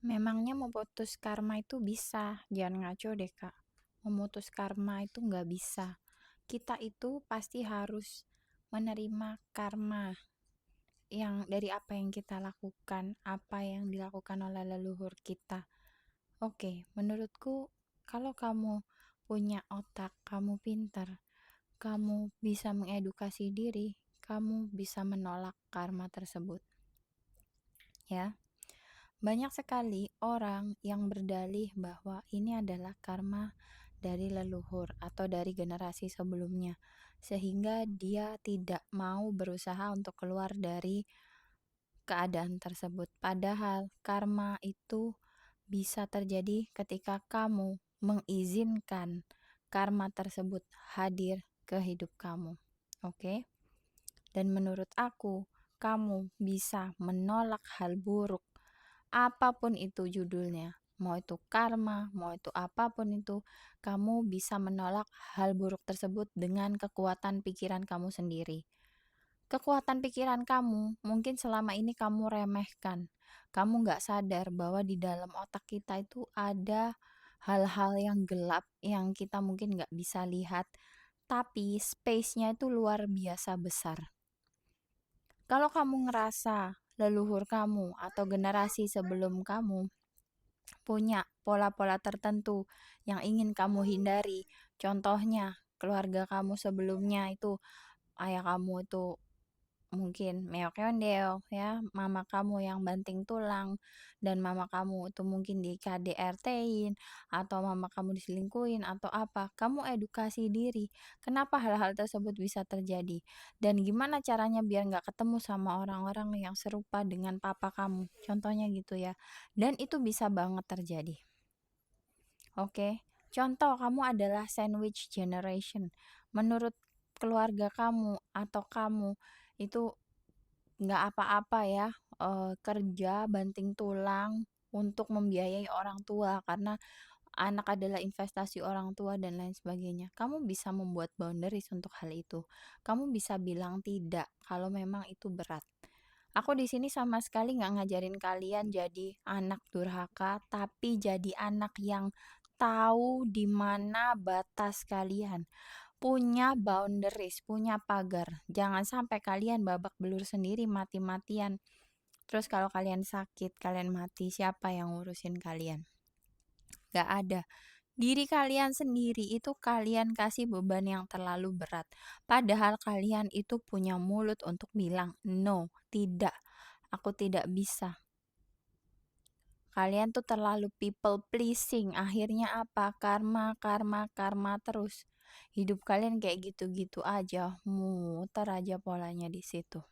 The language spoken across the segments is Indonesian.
Memangnya memutus karma itu bisa? Jangan ngaco deh, Kak. Memutus karma itu nggak bisa. Kita itu pasti harus menerima karma yang dari apa yang kita lakukan, apa yang dilakukan oleh leluhur kita. Oke, menurutku kalau kamu punya otak, kamu pintar, kamu bisa mengedukasi diri, kamu bisa menolak karma tersebut. Ya, banyak sekali orang yang berdalih bahwa ini adalah karma dari leluhur atau dari generasi sebelumnya, sehingga dia tidak mau berusaha untuk keluar dari keadaan tersebut. Padahal karma itu bisa terjadi ketika kamu mengizinkan karma tersebut hadir ke hidup kamu. Oke? Dan menurut aku, kamu bisa menolak hal buruk apapun itu judulnya, mau itu karma, mau itu apapun itu, kamu bisa menolak hal buruk tersebut dengan kekuatan pikiran kamu sendiri. Kekuatan pikiran kamu mungkin selama ini kamu remehkan. Kamu nggak sadar bahwa di dalam otak kita itu ada hal-hal yang gelap yang kita mungkin nggak bisa lihat, tapi space-nya itu luar biasa besar. Kalau kamu ngerasa leluhur kamu atau generasi sebelum kamu punya pola-pola tertentu yang ingin kamu hindari. Contohnya, keluarga kamu sebelumnya itu ayah kamu itu mungkin meok-ondel ya, mama kamu yang banting tulang, dan mama kamu itu mungkin di KDRT-in, atau mama kamu diselingkuhin, atau apa. Kamu edukasi diri, kenapa hal-hal tersebut bisa terjadi, dan gimana caranya biar nggak ketemu sama orang-orang yang serupa dengan papa kamu. Contohnya gitu ya. Dan itu bisa banget terjadi. Oke, contoh kamu adalah sandwich generation. Menurut keluarga kamu atau kamu itu nggak apa-apa ya, kerja banting tulang untuk membiayai orang tua karena anak adalah investasi orang tua dan lain sebagainya. Kamu bisa membuat boundaries untuk hal itu. Kamu bisa bilang tidak kalau memang itu berat. Aku di sini sama sekali nggak ngajarin kalian jadi anak durhaka, tapi jadi anak yang tahu di mana batas kalian. Punya boundaries, punya pagar. Jangan sampai kalian babak belur sendiri mati-matian. Terus kalau kalian sakit, kalian mati, siapa yang ngurusin kalian? Gak ada. Diri kalian sendiri itu kalian kasih beban yang terlalu berat. Padahal kalian itu punya mulut untuk bilang, no, tidak, aku tidak bisa. Kalian tuh terlalu people pleasing. Akhirnya apa? Karma, karma, karma terus. Hidup kalian kayak gitu-gitu aja, muter aja polanya di situ.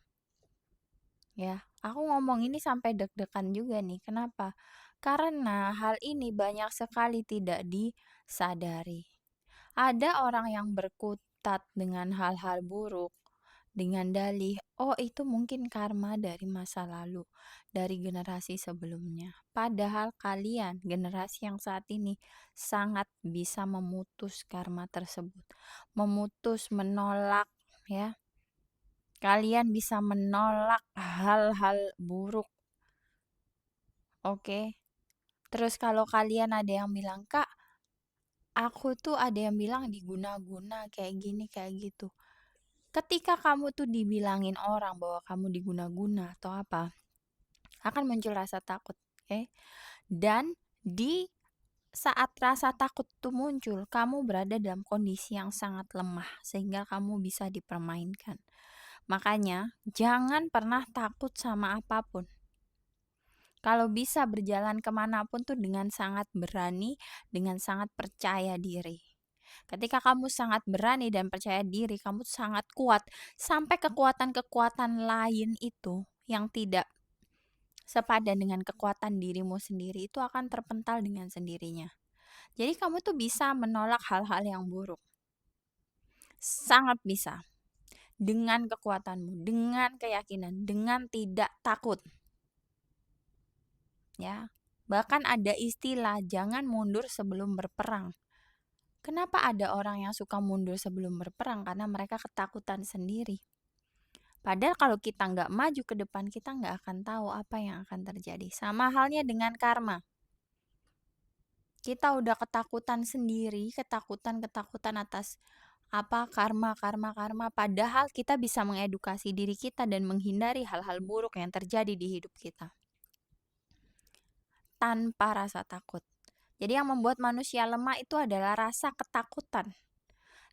Ya, aku ngomong ini sampai deg-degan juga nih. Kenapa? Karena hal ini banyak sekali tidak disadari. Ada orang yang berkutat dengan hal-hal buruk dengan dalih, "Oh, itu mungkin karma dari masa lalu, dari generasi sebelumnya." Padahal kalian, generasi yang saat ini, sangat bisa memutus karma tersebut, memutus, menolak, ya. Kalian bisa menolak hal-hal buruk, oke? Terus kalau kalian ada yang bilang, "Kak, aku tuh ada yang bilang diguna-guna kayak gini, kayak gitu." Ketika kamu tuh dibilangin orang bahwa kamu diguna-guna atau apa, akan muncul rasa takut, oke? Dan di saat rasa takut itu muncul, kamu berada dalam kondisi yang sangat lemah sehingga kamu bisa dipermainkan. Makanya, jangan pernah takut sama apapun. Kalau bisa berjalan kemanapun tuh dengan sangat berani, dengan sangat percaya diri. Ketika kamu sangat berani dan percaya diri, kamu sangat kuat, sampai kekuatan-kekuatan lain itu yang tidak sepadan dengan kekuatan dirimu sendiri itu akan terpental dengan sendirinya. Jadi kamu tuh bisa menolak hal-hal yang buruk. Sangat bisa. Dengan kekuatanmu, dengan keyakinan, dengan tidak takut. Ya. Bahkan ada istilah jangan mundur sebelum berperang. Kenapa ada orang yang suka mundur sebelum berperang? Karena mereka ketakutan sendiri. Padahal kalau kita nggak maju ke depan, kita nggak akan tahu apa yang akan terjadi. Sama halnya dengan karma. Kita udah ketakutan sendiri, ketakutan atas apa karma, karma, karma. Padahal kita bisa mengedukasi diri kita dan menghindari hal-hal buruk yang terjadi di hidup kita tanpa rasa takut. Jadi yang membuat manusia lemah itu adalah rasa ketakutan.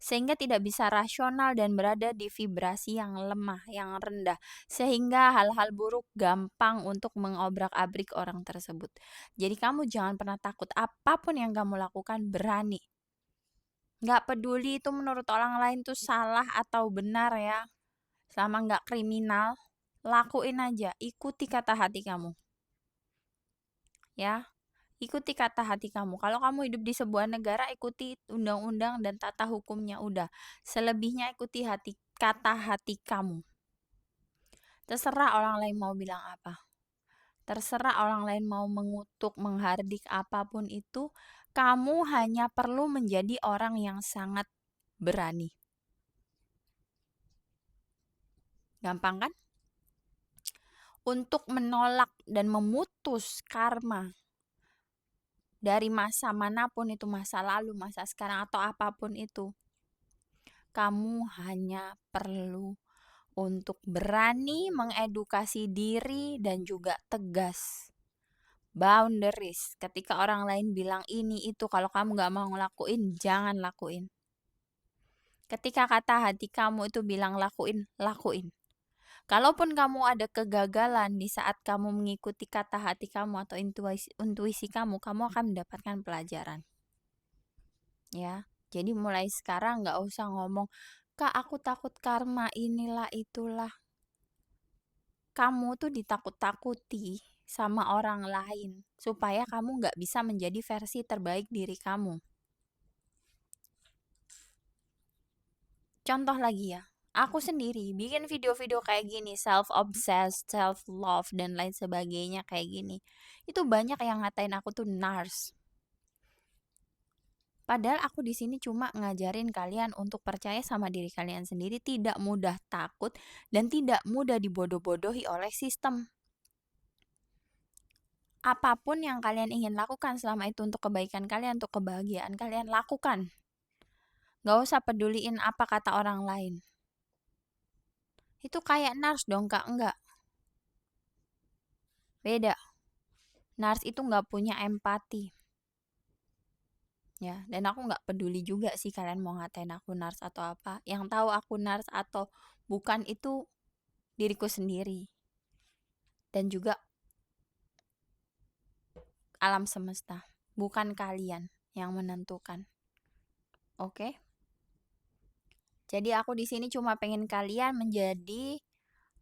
Sehingga tidak bisa rasional dan berada di vibrasi yang lemah, yang rendah. Sehingga hal-hal buruk gampang untuk mengobrak-abrik orang tersebut. Jadi kamu jangan pernah takut, apapun yang kamu lakukan berani. Nggak peduli itu menurut orang lain tuh salah atau benar ya, selama nggak kriminal, lakuin aja, ikuti kata hati kamu. Ya, ikuti kata hati kamu. Kalau kamu hidup di sebuah negara, ikuti undang-undang dan tata hukumnya udah. Selebihnya ikuti kata hati kamu. Terserah orang lain mau bilang apa. Terserah orang lain mau mengutuk, menghardik apapun itu, kamu hanya perlu menjadi orang yang sangat berani. Gampang kan? Untuk menolak dan memutus karma dari masa manapun itu, masa lalu, masa sekarang, atau apapun itu, kamu hanya perlu untuk berani mengedukasi diri dan juga tegas. Boundaries. Ketika orang lain bilang ini itu, kalau kamu gak mau ngelakuin, jangan lakuin. Ketika kata hati kamu itu bilang lakuin, lakuin. Kalaupun kamu ada kegagalan di saat kamu mengikuti kata hati kamu atau intuisi kamu akan mendapatkan pelajaran. Ya, jadi mulai sekarang nggak usah ngomong, Kak, aku takut karma, inilah, itulah. Kamu tuh ditakut-takuti sama orang lain, supaya kamu nggak bisa menjadi versi terbaik diri kamu. Contoh lagi ya, aku sendiri bikin video-video kayak gini, self-obsessed, self-love, dan lain sebagainya kayak gini. Itu banyak yang ngatain aku tuh nars. Padahal aku di sini cuma ngajarin kalian untuk percaya sama diri kalian sendiri, tidak mudah takut, dan tidak mudah dibodoh-bodohi oleh sistem. Apapun yang kalian ingin lakukan selama itu untuk kebaikan kalian, untuk kebahagiaan kalian, lakukan. Gak usah peduliin apa kata orang lain. Itu kayak nars dong kak, enggak. Beda. Nars itu nggak punya empati. Ya, dan aku nggak peduli juga sih kalian mau ngatain aku nars atau apa. Yang tahu aku nars atau bukan itu diriku sendiri. Dan juga alam semesta. Bukan kalian yang menentukan. Oke? Jadi aku di sini cuma pengen kalian menjadi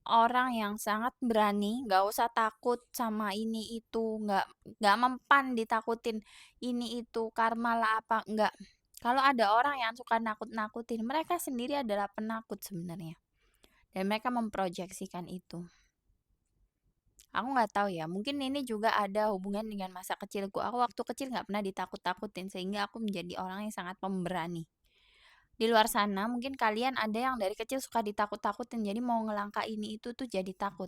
orang yang sangat berani, nggak usah takut sama ini itu, nggak mempan ditakutin ini itu, karma lah apa, nggak. Kalau ada orang yang suka nakut-nakutin, mereka sendiri adalah penakut sebenarnya. Dan mereka memproyeksikan itu. Aku nggak tahu ya, mungkin ini juga ada hubungan dengan masa kecilku. Aku waktu kecil nggak pernah ditakut-takutin, sehingga aku menjadi orang yang sangat pemberani. Di luar sana mungkin kalian ada yang dari kecil suka ditakut-takutin, jadi mau ngelangkah ini itu tuh jadi takut.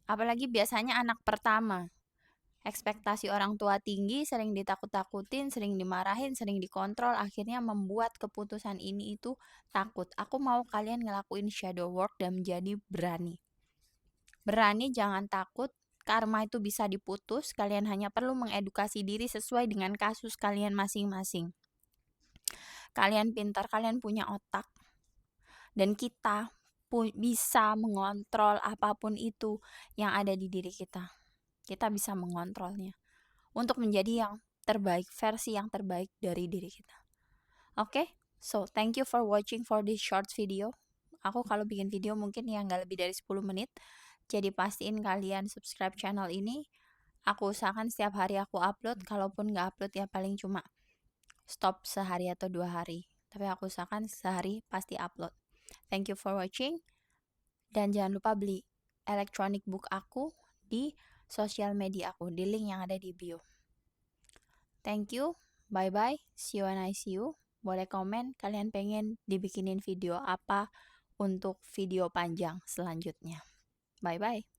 Apalagi biasanya anak pertama. Ekspektasi orang tua tinggi, sering ditakut-takutin, sering dimarahin, sering dikontrol, akhirnya membuat keputusan ini itu takut. Aku mau kalian ngelakuin shadow work dan menjadi berani. Berani, jangan takut. Karma itu bisa diputus, kalian hanya perlu mengedukasi diri sesuai dengan kasus kalian masing-masing. Kalian pintar, kalian punya otak. Dan kita bisa mengontrol apapun itu yang ada di diri kita. Kita bisa mengontrolnya untuk menjadi yang terbaik, versi yang terbaik dari diri kita. Oke? So, thank you for watching for this short video. Aku kalau bikin video mungkin yang nggak lebih dari 10 menit. Jadi pastiin kalian subscribe channel ini. Aku usahakan setiap hari aku upload. Kalaupun nggak upload ya paling cuma stop sehari atau 2 hari. Tapi aku usahakan sehari pasti upload. Thank you for watching. Dan jangan lupa beli electronic book aku di sosial media aku, di link yang ada di bio. Thank you. Bye-bye. See you when I see you. Boleh komen kalian pengen dibikinin video apa untuk video panjang selanjutnya. Bye-bye.